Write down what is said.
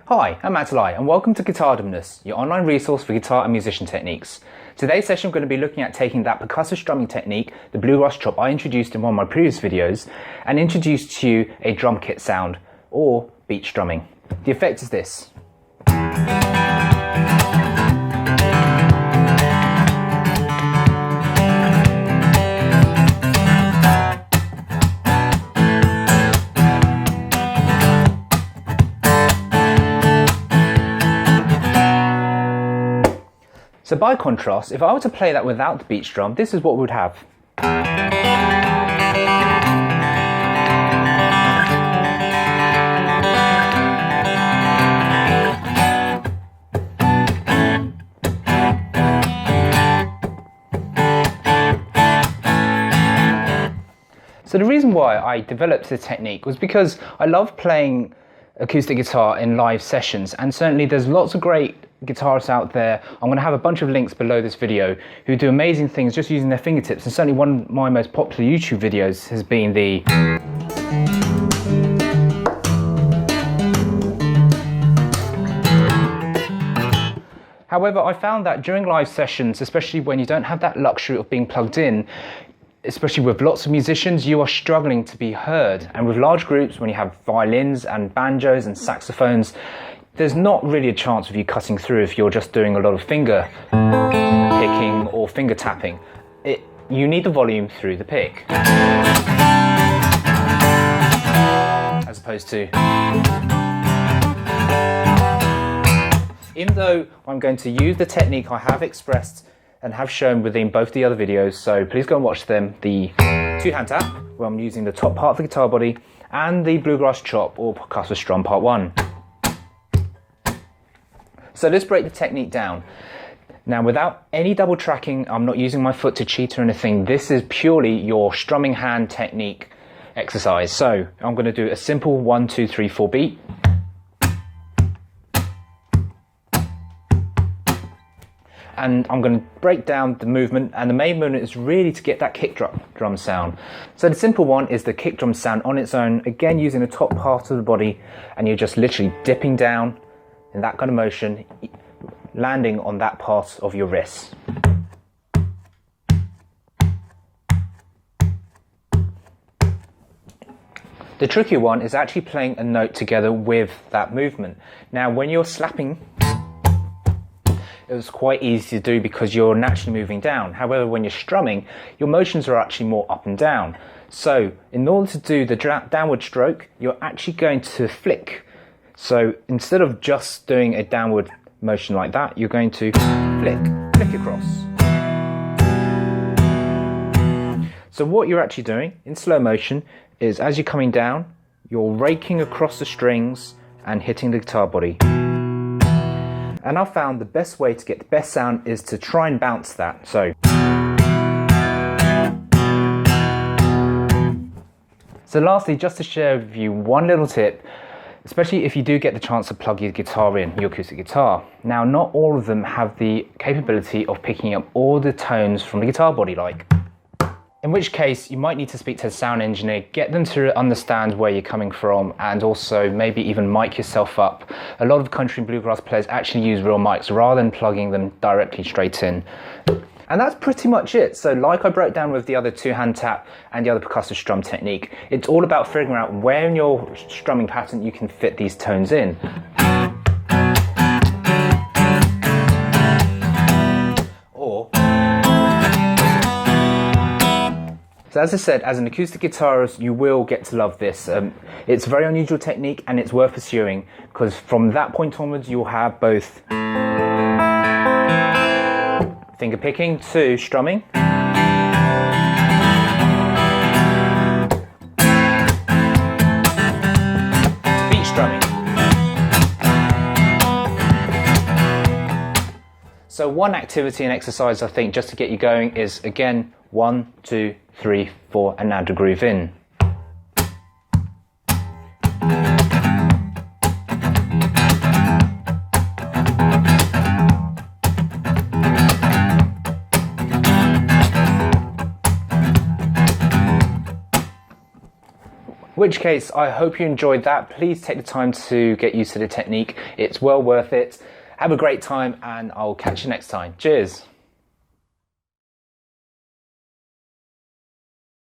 Hi, I'm Matalai and welcome to Guitardomness, your online resource for guitar and musician techniques. Today's session I'm going to be looking at taking that percussive strumming technique, the bluegrass chop I introduced in one of my previous videos, and introduce to you a drum kit sound, or beat strumming. The effect is this. So by contrast, if I were to play that without the beat strum, this is what we would have. So the reason why I developed the technique was because I love playing acoustic guitar in live sessions, and certainly there's lots of great guitarists out there. I'm going to have a bunch of links below this video who do amazing things just using their fingertips, and certainly one of my most popular YouTube videos has been the However, I found that during live sessions, especially when you don't have that luxury of being plugged in, especially with lots of musicians, you are struggling to be heard. And with large groups, when you have violins and banjos and saxophones, there's not really a chance of you cutting through if you're just doing a lot of finger picking or finger tapping. You need the volume through the pick, as opposed to... Even though I'm going to use the technique I have expressed and have shown within both the other videos, so please go and watch them, the two-hand tap, where I'm using the top part of the guitar body, and the bluegrass chop or percussive strum part 1. So let's break the technique down. Now, without any double tracking, I'm not using my foot to cheat or anything. This is purely your strumming hand technique exercise. So I'm going to do a simple 1, 2, 3, 4 beat. And I'm going to break down the movement, and the main movement is really to get that kick drum sound. So the simple one is the kick drum sound on its own, again using the top part of the body, and you're just literally dipping down in that kind of motion, landing on that part of your wrist. The trickier one is actually playing a note together with that movement. Now when you're slapping, it was quite easy to do because you're naturally moving down. However, when you're strumming, your motions are actually more up and down. So in order to do the downward stroke, you're actually going to flick. So instead of just doing a downward motion like that, you're going to flick across. So what you're actually doing in slow motion is, as you're coming down, you're raking across the strings and hitting the guitar body. And I've found the best way to get the best sound is to try and bounce that. So lastly, just to share with you one little tip, especially if you do get the chance to plug your guitar in, your acoustic guitar. Now, not all of them have the capability of picking up all the tones from the guitar body, in which case you might need to speak to a sound engineer, get them to understand where you're coming from, and also maybe even mic yourself up. A lot of country and bluegrass players actually use real mics rather than plugging them directly straight in. And that's pretty much it. So like I broke down with the other two-hand tap and the other percussive strum technique, it's all about figuring out where in your strumming pattern you can fit these tones in. So as I said, as an acoustic guitarist, you will get to love this. It's a very unusual technique and it's worth pursuing, because from that point onwards you'll have both finger picking to strumming, beat strumming. So one activity and exercise I think just to get you going is, again, 1, 2, 3, 4, and now to groove in. which case I hope you enjoyed that. Please take the time to get used to the technique. It's well worth it. Have a great time and I'll catch you next time. Cheers.